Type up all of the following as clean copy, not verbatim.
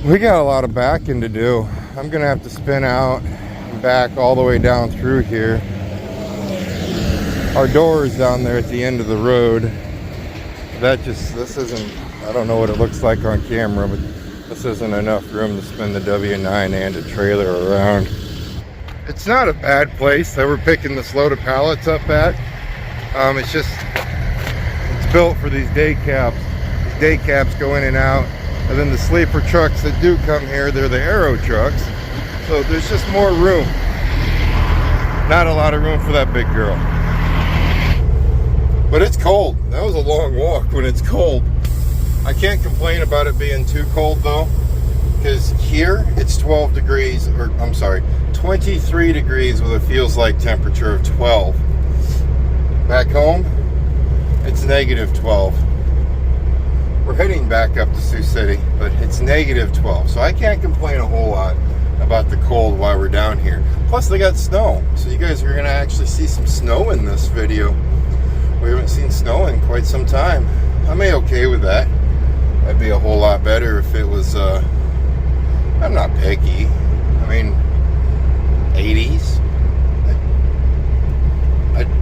We got a lot of backing to do. I'm gonna have to spin out and back all the way down through here. Our door is down there at the end of the road. This isn't, I don't know what it looks like on camera, but this isn't enough room to spin the W9 and a trailer around. It's not a bad place that we're picking this load of pallets up at. It's built for these day cabs. These day cabs go in and out. And then the sleeper trucks that do come here, they're the Aero trucks. So there's just more room. Not a lot of room for that big girl. But it's cold. That was a long walk when it's cold. I can't complain about it being too cold though, because here it's 12 degrees, or I'm sorry, 23 degrees with a feels like temperature of 12. Back home, it's negative 12. We're heading back up to Sioux City, but it's negative 12. So I can't complain a whole lot about the cold while we're down here. Plus they got snow. So you guys are gonna actually see some snow in this video. We haven't seen snow in quite some time. I'm okay with that. That'd be a whole lot better if it was, I'm not picky. I mean, 80s.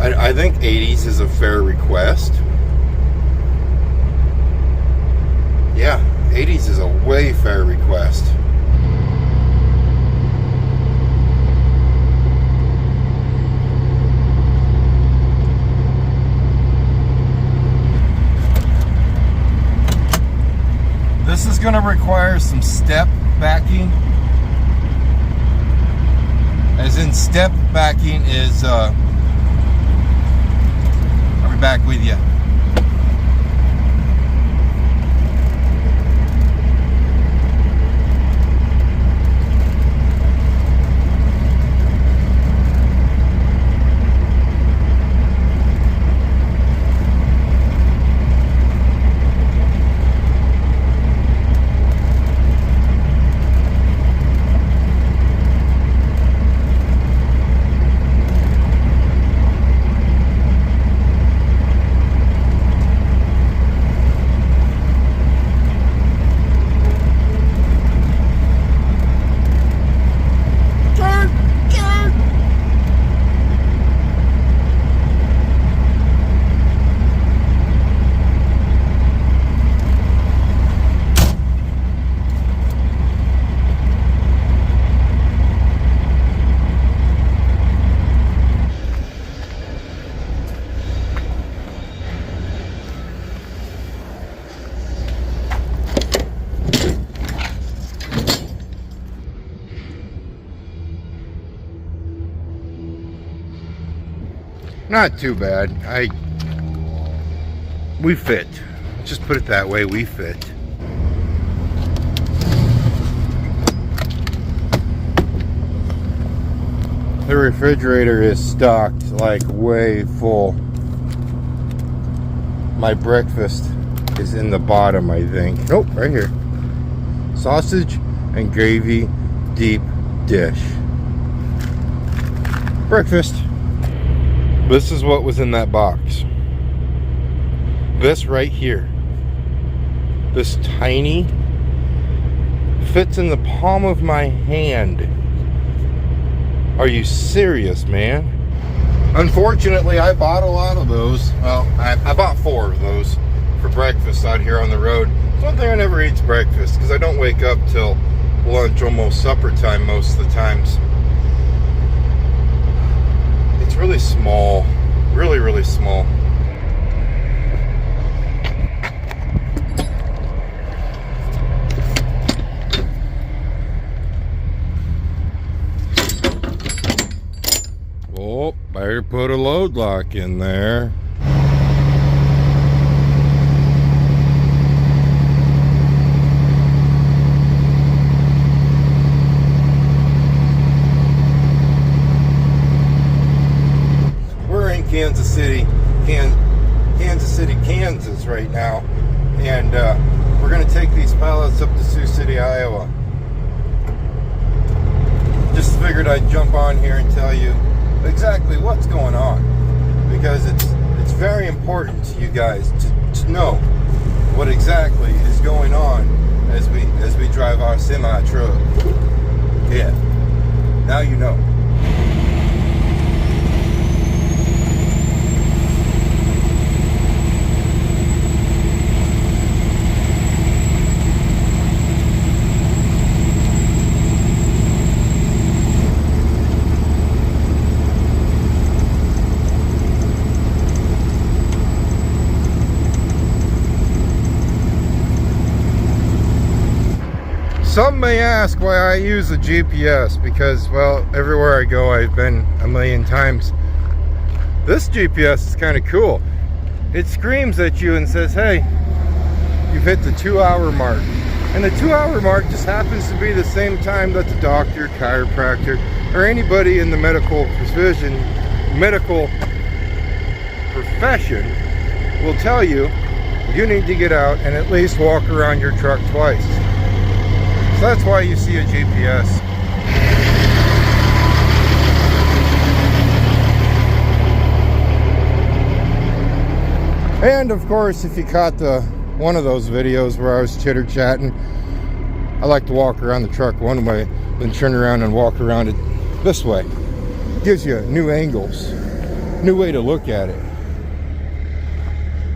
I think 80s is a fair request. Yeah, 80s is a way fair request. This is going to require some step backing. As in, step backing is, I'll be back with you. Not too bad. We fit. Just put it that way, we fit. The refrigerator is stocked like way full. My breakfast is in the bottom, I think. Nope, right here. Sausage and gravy deep dish. Breakfast. This is what was in that box. This right here. This tiny, fits in the palm of my hand. Are you serious, man? Unfortunately, I bought a lot of those. Well, I bought 4 of those for breakfast out here on the road. It's one thing I never eat breakfast, because I don't wake up till lunch, almost supper time most of the times. It's really small, really, really small. Oh, better put a load lock in there. Kansas City, Kansas right now, and we're going to take these pallets up to Sioux City, Iowa. Just figured I'd jump on here and tell you exactly what's going on, because it's very important to you guys to know what exactly is going on as we drive our semi truck. Yeah. Now you know. Some may ask why I use a GPS, because, well, everywhere I go, I've been a million times. This GPS is kind of cool. It screams at you and says, hey, you've hit the 2-hour mark. And the 2-hour mark just happens to be the same time that the doctor, chiropractor, or anybody in the medical profession will tell you you need to get out and at least walk around your truck twice. So that's why you see a GPS. And of course, if you caught one of those videos where I was chitter-chatting, I like to walk around the truck one way, then turn around and walk around it this way. Gives you new angles, new way to look at it.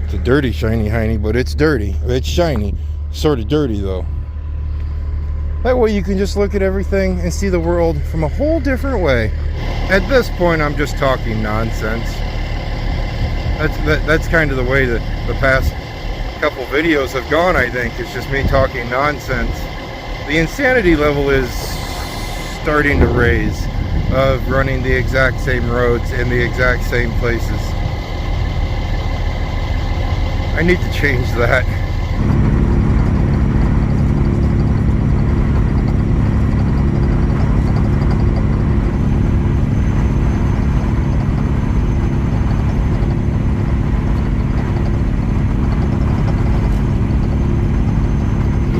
It's a dirty, shiny hiney, but it's dirty. It's shiny, sort of dirty though. That way you can just look at everything and see the world from a whole different way. At this point, I'm just talking nonsense. That's kind of the way that the past couple videos have gone, I think. It's just me talking nonsense. The insanity level is starting to raise, of running the exact same roads in the exact same places. I need to change that.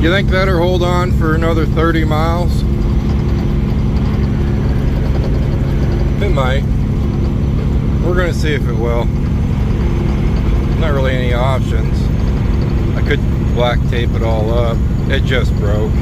You think that'll hold on for another 30 miles? It might. We're gonna see if it will. Not really any options. I could black tape it all up. It just broke.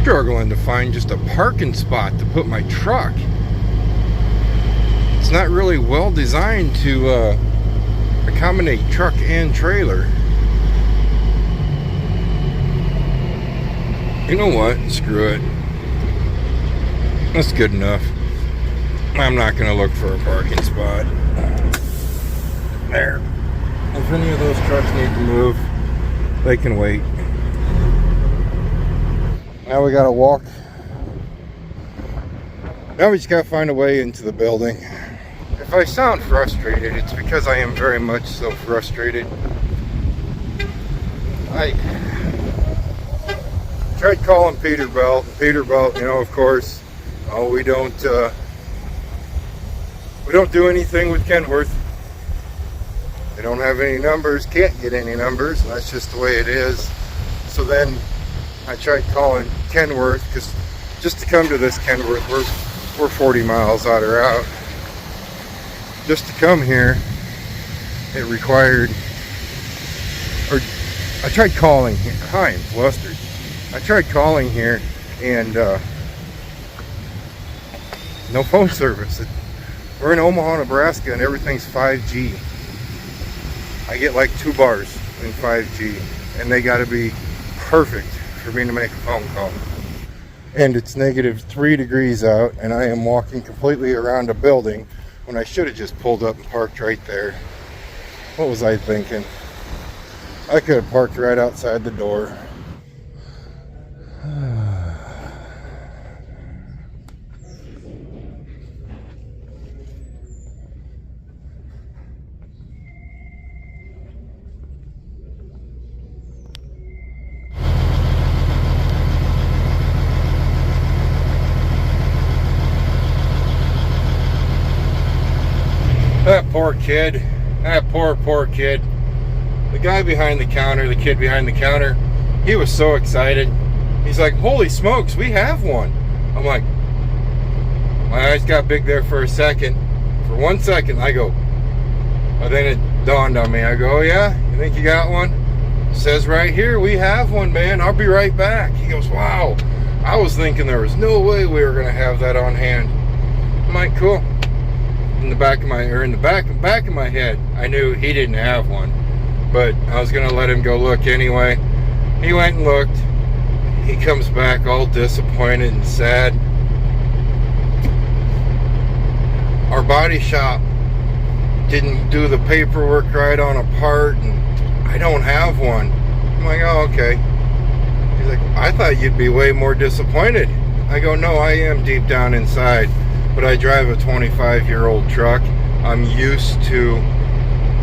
Struggling to find just a parking spot to put my truck. It's not really well designed to accommodate truck and trailer. You know what? Screw it. That's good enough. I'm not gonna look for a parking spot. There. If any of those trucks need to move, they can wait. Now we gotta walk. Now we just gotta find a way into the building. If I sound frustrated, it's because I am very much so frustrated. I tried calling Peterbilt. Peterbilt, you know, of course, we don't do anything with Kenworth. They don't have any numbers, can't get any numbers, and that's just the way it is. So then I tried calling Kenworth, because just to come to this Kenworth, we're 40 miles out or out. Just to come here, it required, or I tried calling here. Hi, I'm flustered. I tried calling here and no phone service. We're in Omaha, Nebraska, and everything's 5G. I get like 2 bars in 5G, and they got to be perfect for me to make a phone call. And it's -3 degrees out, and I am walking completely around a building when I should have just pulled up and parked right there. What was I thinking? I could have parked right outside the door. That poor kid. That poor kid. The guy behind the counter, the kid behind the counter, he was so excited. He's like, holy smokes, we have one. I'm like, my eyes got big there for a second. For 1 second, I go, but then it dawned on me. I go, oh yeah? You think you got one? It says right here, we have one, man. I'll be right back. He goes, wow. I was thinking there was no way we were going to have that on hand. I'm like, cool. In the back of my head, I knew he didn't have one, but I was gonna let him go look anyway. He went and looked. He comes back all disappointed and sad. Our body shop didn't do the paperwork right on a part, and I don't have one. I'm like, oh, okay. He's like, I thought you'd be way more disappointed. I go, no, I am deep down inside. But I drive a 25-year-old truck. I'm used to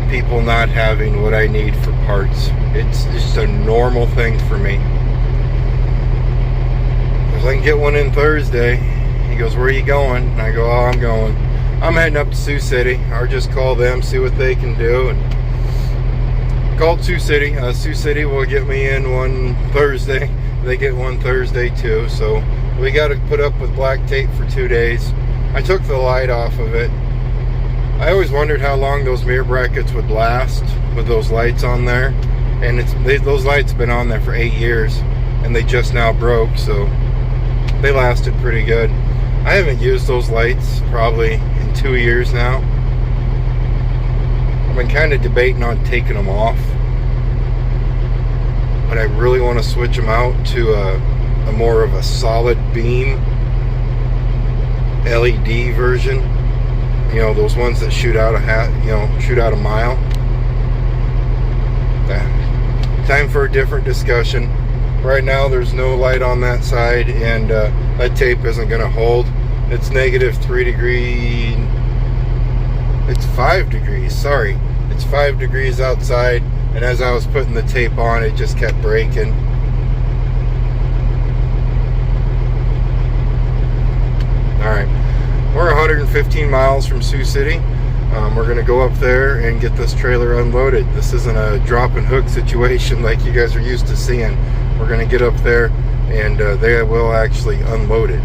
people not having what I need for parts. It's just a normal thing for me. Because I can get one in Thursday. He goes, where are you going? And I go, oh, I'm heading up to Sioux City. I'll just call them, see what they can do. And called Sioux City. Sioux City will get me in one Thursday. They get one Thursday too. So we got to put up with black tape for 2 days. I took the light off of it. I always wondered how long those mirror brackets would last with those lights on there. And those lights have been on there for 8 years. And they just now broke, so they lasted pretty good. I haven't used those lights probably in 2 years now. I've been kind of debating on taking them off. But I really want to switch them out to a more of a solid beam LED version, you know, those ones that shoot out a mile. Time for a different discussion. Right now there's no light on that side, and that tape isn't going to hold. It's -3 degrees. It's 5 degrees, sorry. It's 5 degrees outside, and as I was putting the tape on, it just kept breaking. Alright, we're 115 miles from Sioux City. We're going to go up there and get this trailer unloaded. This isn't a drop and hook situation like you guys are used to seeing. We're going to get up there and they will actually unload it.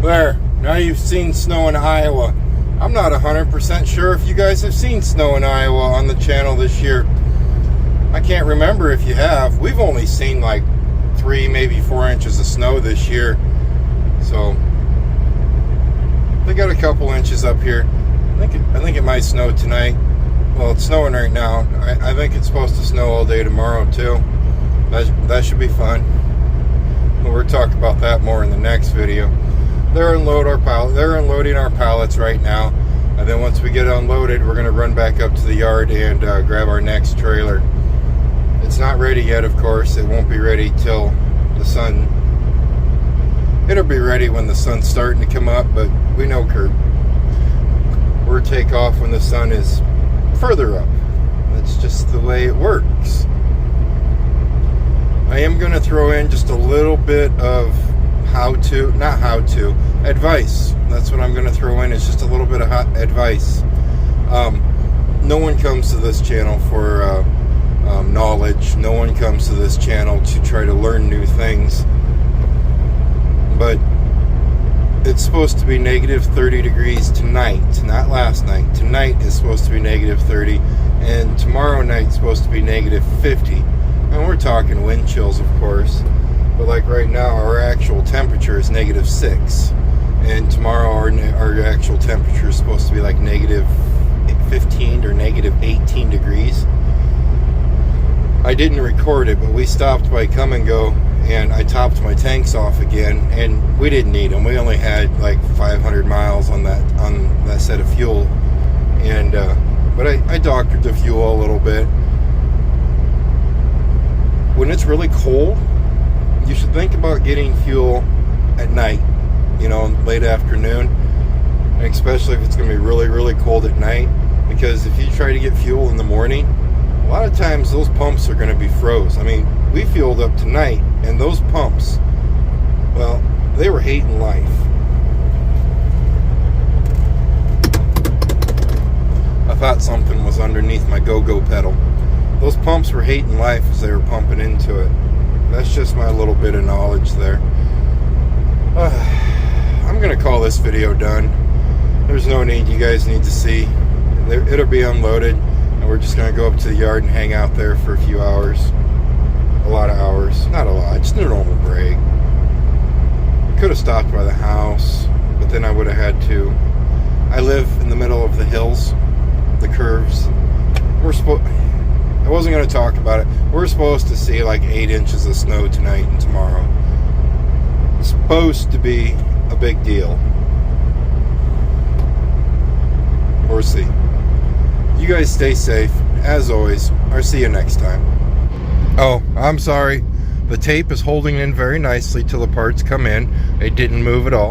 There, now you've seen snow in Iowa. I'm not 100% sure if you guys have seen snow in Iowa on the channel this year. I can't remember if you have. We've only seen like 3, maybe 4 inches of snow this year. So, they got a couple inches up here. I think it might snow tonight. Well, it's snowing right now. I think it's supposed to snow all day tomorrow too. That should be fun. But we'll talk about that more in the next video. They're unloading our pallets right now, and then once we get unloaded, we're going to run back up to the yard and grab our next trailer. It's not ready yet, of course. It won't be ready till the sun. It'll be ready when the sun's starting to come up, but we know Kurt. We're take off when the sun is further up. That's just the way it works. I am going to throw in just a little bit of advice. That's what I'm going to throw in, is just a little bit of advice. no one comes to this channel for knowledge. No one comes to this channel to try to learn new things. But it's supposed to be negative 30 degrees tonight, not last night. Tonight is supposed to be negative 30, and tomorrow night is supposed to be negative 50. And we're talking wind chills, of course. But like right now, our actual temperature is negative 6. And tomorrow our actual temperature is supposed to be like negative 15 or negative 18 degrees. I didn't record it, but we stopped by Come and Go, and I topped my tanks off again, and we didn't need them. We only had like 500 miles on that set of fuel, and but I doctored the fuel a little bit. When it's really cold, you should think about getting fuel at night, you know, late afternoon, and especially if it's going to be really, really cold at night, because if you try to get fuel in the morning, a lot of times those pumps are going to be froze. I mean, we fueled up tonight, and those pumps, well, they were hating life. I thought something was underneath my go-go pedal. Those pumps were hating life as they were pumping into it. That's just my little bit of knowledge there. I'm going to call this video done. There's no need. You guys need to see. It'll be unloaded, and we're just going to go up to the yard and hang out there for a few hours. A lot of hours. Not a lot, just a normal break. Could have stopped by the house, but then I would have had to. I live in the middle of the hills, the curves. I wasn't going to talk about it. We're supposed to see like 8 inches of snow tonight and tomorrow. It's supposed to be a big deal. We'll see. You guys stay safe, as always. I'll see you next time. Oh, I'm sorry. The tape is holding in very nicely till the parts come in. It didn't move at all.